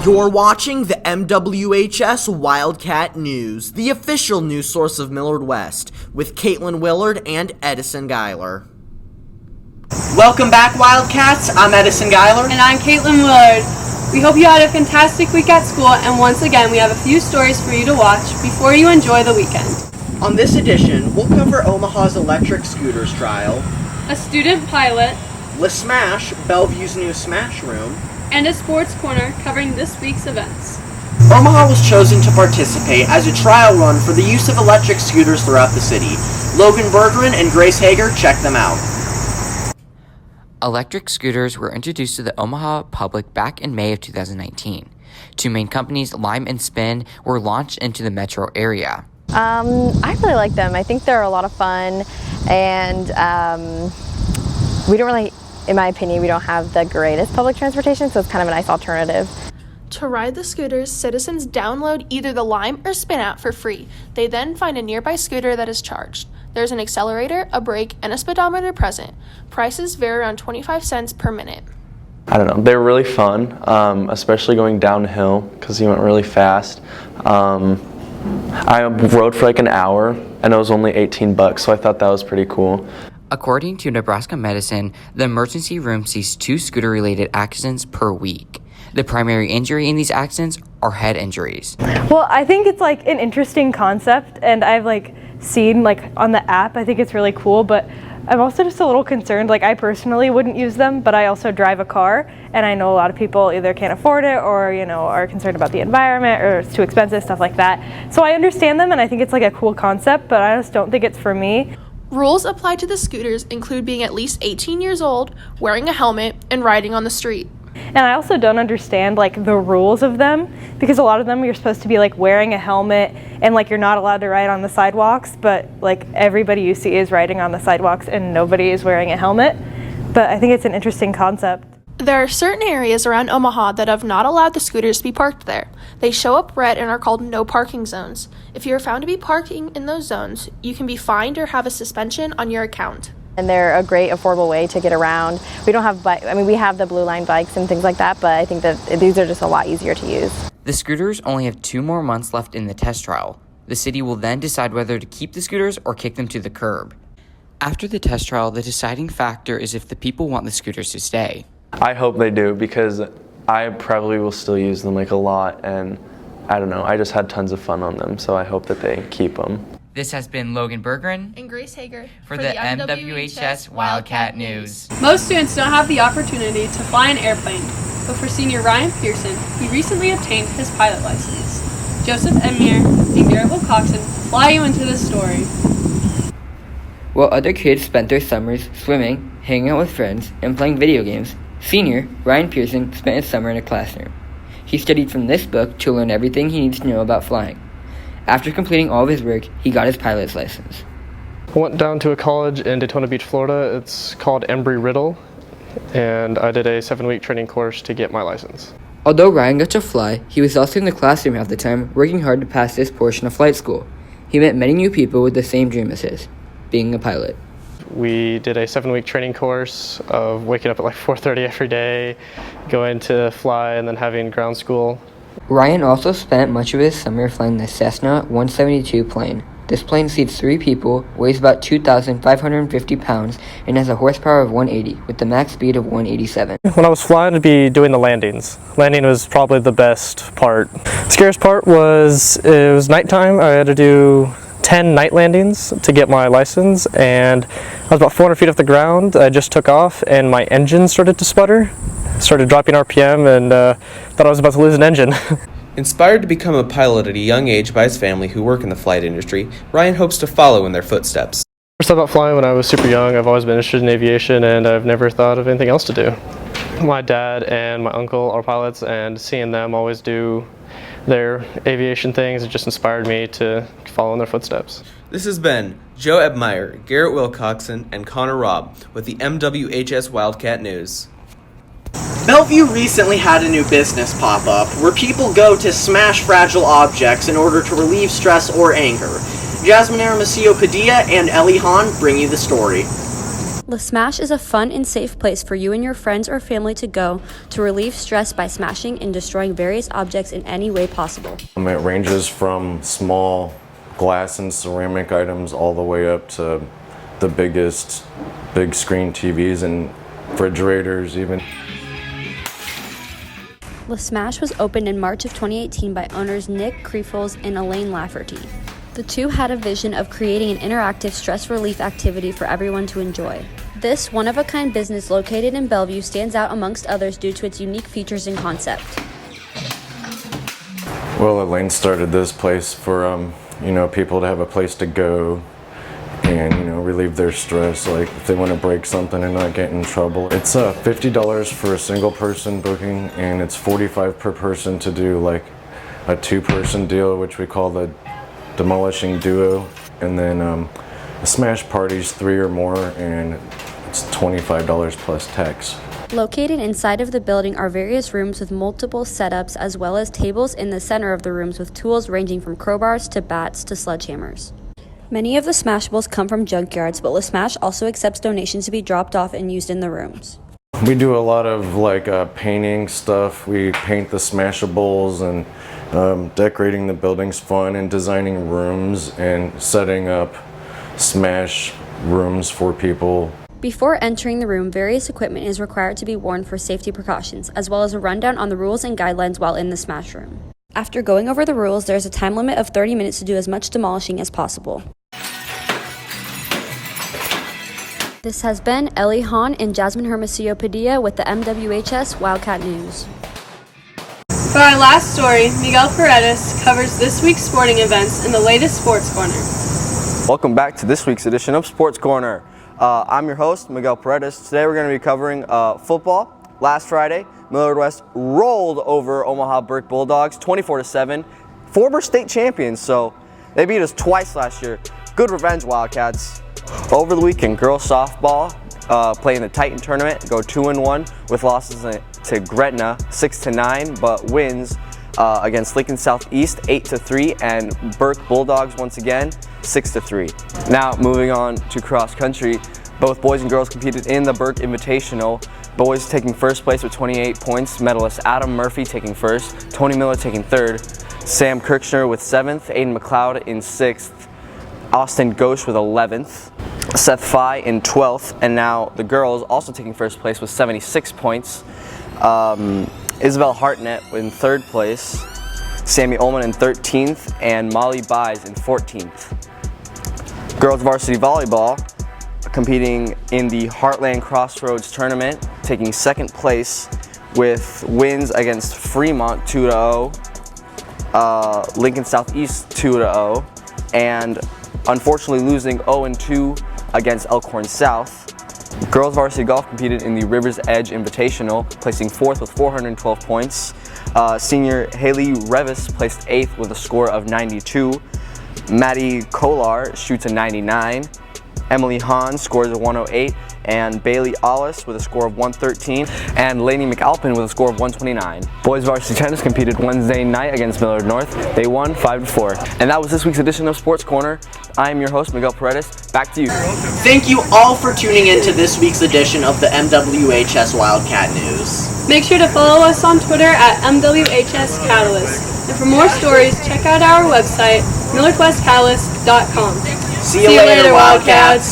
You're watching the MWHS Wildcat News, the official news source of Millard West, with Caitlin Willard and Edison Geiler. Welcome back, Wildcats. I'm Edison Geiler. And I'm Caitlin Willard. We hope you had a fantastic week at school, and once again, we have a few stories for you to watch before you enjoy the weekend. On this edition, we'll cover Omaha's electric scooters trial, A student pilot, Le Smash, Bellevue's new Smash Room, and a sports corner covering this week's events. Omaha was chosen to participate as a trial run for the use of electric scooters throughout the city. Logan Bergeron and Grace Hager checked them out. Electric scooters were introduced to the Omaha public back in May of 2019. Two main companies, Lime and Spin, were launched into the metro area. I really like them. I think they're a lot of fun, and we don't really, in my opinion, we don't have the greatest public transportation, so it's kind of a nice alternative. To ride the scooters, citizens download either the Lime or Spin app for free. They then find a nearby scooter that is charged. There's an accelerator, a brake, and a speedometer present. Prices vary around 25 cents per minute. I don't know, they were really fun, especially going downhill because you went really fast. I rode for like an hour and it was only $18, so I thought that was pretty cool. According to Nebraska Medicine, the emergency room sees 2 scooter-related accidents per week. The primary injury in these accidents are head injuries. Well, I think it's like an interesting concept, and I've seen on the app, I think it's really cool, but I'm also just a little concerned. I personally wouldn't use them, but I also drive a car, and I know a lot of people either can't afford it or, are concerned about the environment or it's too expensive, stuff like that. So I understand them, and I think it's a cool concept, but I just don't think it's for me. Rules applied to the scooters include being at least 18 years old, wearing a helmet, and riding on the street. And I also don't understand the rules of them, because a lot of them you're supposed to be wearing a helmet and you're not allowed to ride on the sidewalks, but everybody you see is riding on the sidewalks and nobody is wearing a helmet. But I think it's an interesting concept. There are certain areas around Omaha that have not allowed the scooters to be parked there. They show up red and are called no parking zones. If you are found to be parking in those zones, you can be fined or have a suspension on your account. And they're a great affordable way to get around. We don't have we have the Blue Line bikes and things like that, but I think that these are just a lot easier to use. The scooters only have 2 more months left in the test trial. The city will then decide whether to keep the scooters or kick them to the curb. After the test trial, the deciding factor is if the people want the scooters to stay. I hope they do, because I probably will still use them a lot, and I don't know, I just had tons of fun on them, so I hope that they keep them. This has been Logan Bergeron And Grace Hager for the MWHS Wildcat News. Most students don't have the opportunity to fly an airplane, but for senior Ryan Pearson, he recently obtained his pilot license. Joseph Emmier and Garrett Wilcoxon fly you into this story. While other kids spent their summers swimming, hanging out with friends, and playing video games, senior Ryan Pearson spent his summer in a classroom. He studied from this book to learn everything he needs to know about flying. After completing all of his work, he got his pilot's license. I went down to a college in Daytona Beach, Florida. It's called Embry-Riddle, and I did a 7-week training course to get my license. Although Ryan got to fly, he was also in the classroom half the time, working hard to pass this portion of flight school. He met many new people with the same dream as his, being a pilot. We did a 7-week training course of waking up at 4:30 every day, going to fly, and then having ground school. Ryan also spent much of his summer flying the Cessna 172 plane. This plane seats 3 people, weighs about 2,550 pounds, and has a horsepower of 180, with the max speed of 187. When I was flying, I'd be doing the landings. Landing was probably the best part. The scariest part was, it was nighttime. I had to do 10 night landings to get my license, and I was about 400 feet off the ground. I just took off, and my engine started to sputter. Started dropping RPM, and thought I was about to lose an engine. Inspired to become a pilot at a young age by his family who work in the flight industry, Ryan hopes to follow in their footsteps. First thought about flying when I was super young. I've always been interested in aviation, and I've never thought of anything else to do. My dad and my uncle are pilots, and seeing them always do their aviation things, it just inspired me to follow in their footsteps. This has been Joe Ebmeyer, Garrett Wilcoxon, and Connor Robb with the MWHS Wildcat News. Bellevue recently had a new business pop up where people go to smash fragile objects in order to relieve stress or anger. Jasmine Aramacio Padilla and Ellie Hahn bring you the story. Le Smash is a fun and safe place for you and your friends or family to go to relieve stress by smashing and destroying various objects in any way possible. It ranges from small glass and ceramic items all the way up to the biggest big screen TVs and refrigerators even. Le Smash was opened in March of 2018 by owners Nick Kreefels and Elaine Lafferty. The two had a vision of creating an interactive stress relief activity for everyone to enjoy. This one-of-a-kind business located in Bellevue stands out amongst others due to its unique features and concept. Well, Elaine started this place for people to have a place to go and relieve their stress, like if they want to break something and not get in trouble. It's $50 for a single person booking, and it's $45 per person to do like a two-person deal, which we call the demolishing duo, and then a smash party's 3 or more, and it's $25 plus tax. Located inside of the building are various rooms with multiple setups, as well as tables in the center of the rooms with tools ranging from crowbars to bats to sledgehammers. Many of the Smashables come from junkyards, but Le Smash also accepts donations to be dropped off and used in the rooms. We do a lot of painting stuff. We paint the Smashables, and decorating the building's fun, and designing rooms and setting up Smash rooms for people. Before entering the room, various equipment is required to be worn for safety precautions, as well as a rundown on the rules and guidelines while in the Smash room. After going over the rules, there's a time limit of 30 minutes to do as much demolishing as possible. This has been Ellie Hahn and Jasmine Hermosillo Padilla with the MWHS Wildcat News. For our last story, Miguel Paredes covers this week's sporting events in the latest Sports Corner. Welcome back to this week's edition of Sports Corner. I'm your host, Miguel Paredes. Today we're going to be covering football. Last Friday, Millard West rolled over Omaha Burke Bulldogs 24-7. Former state champions, so they beat us twice last year. Good revenge, Wildcats. Over the weekend, girls softball play in the Titan tournament, go 2-1 with losses to Gretna 6-9, but wins against Lincoln Southeast 8-3, and Burke Bulldogs once again 6-3. Now moving on to cross country, both boys and girls competed in the Burke Invitational. Boys taking first place with 28 points, medalist Adam Murphy taking first, Tony Miller taking third, Sam Kirchner with 7th, Aiden McLeod in 6th, Austin Ghosh with 11th, Seth Fye in 12th, and now the girls also taking first place with 76 points. Isabel Hartnett in 3rd place, Sammy Ullman in 13th, and Molly Buys in 14th. Girls varsity volleyball competing in the Heartland Crossroads tournament, taking 2nd place with wins against Fremont 2-0, Lincoln Southeast 2-0, and unfortunately losing 0-2 against Elkhorn South. Girls varsity golf competed in the River's Edge Invitational, placing 4th with 412 points. Senior Haley Revis placed 8th with a score of 92. Maddie Kolar shoots a 99. Emily Hahn scores a 108, and Bailey Ollis with a score of 113, and Lainey McAlpin with a score of 129. Boys varsity tennis competed Wednesday night against Millard North. They won 5-4. And that was this week's edition of Sports Corner. I am your host, Miguel Paredes. Back to you. Thank you all for tuning in to this week's edition of the MWHS Wildcat News. Make sure to follow us on Twitter at MWHS Catalyst. And for more stories, check out our website, millardwestcatalyst.com. See you later, Wildcats.